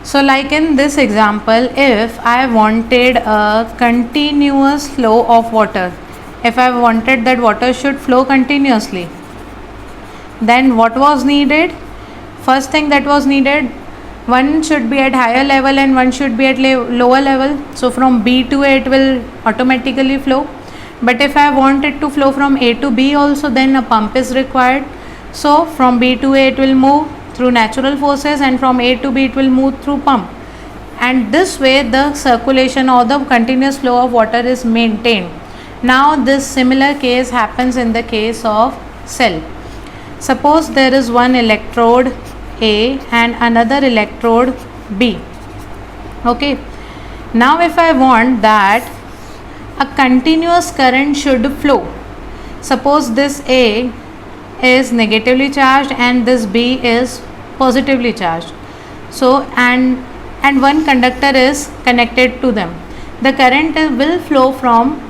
So like in this example, if I wanted a continuous flow of water, if I wanted that water should flow continuously, then what was needed? First thing that was needed, one should be at higher level and one should be at lower level. So from B to A it will automatically flow. But if I want it to flow from A to B also, then a pump is required. So from B to A it will move through natural forces, and from A to B it will move through pump, and this way the circulation or the continuous flow of water is maintained. Now this similar case happens in the case of cell. Suppose there is one electrode A and another electrode B. Okay, now if I want that a continuous current should flow, suppose this A is negatively charged and this B is positively charged. So and one conductor is connected to them. The current will flow from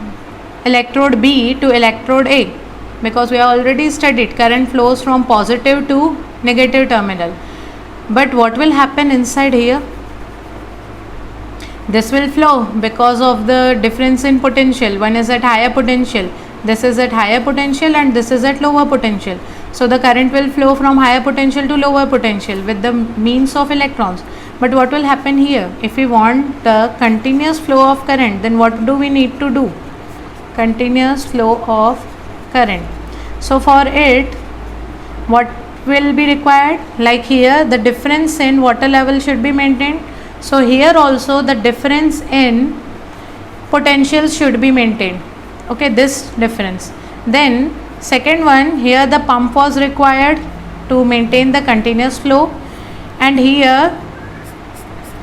electrode B to electrode A, because we have already studied current flows from positive to negative terminal. But what will happen inside here? This will flow because of the difference in potential. One is at higher potential, this is at higher potential, and this is at lower potential. So the current will flow from higher potential to lower potential with the means of electrons. But what will happen here? If we want the continuous flow of current, then what do we need to do? Continuous flow of current. So for it, what will be required? Like here, the difference in water level should be maintained. So here also the difference in potential should be maintained. Okay, this difference. Then second one, here the pump was required to maintain the continuous flow, and here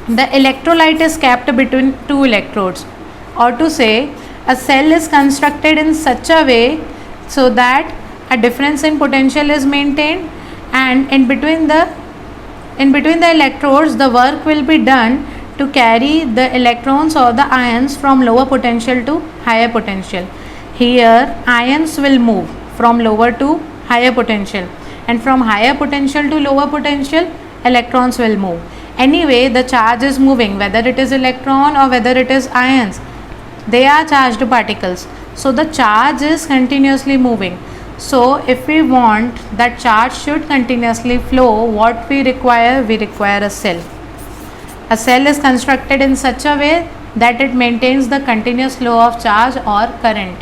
the electrolyte is kept between two electrodes, or to say a cell is constructed in such a way so that a difference in potential is maintained, and in between the electrodes the work will be done to carry the electrons or the ions from lower potential to higher potential. Here ions will move from lower to higher potential, and from higher potential to lower potential electrons will move. Anyway, the charge is moving, whether it is electron or whether it is ions, they are charged particles. So the charge is continuously moving. So if we want that charge should continuously flow, what we require? We require a cell. A cell is constructed in such a way that it maintains the continuous flow of charge or current.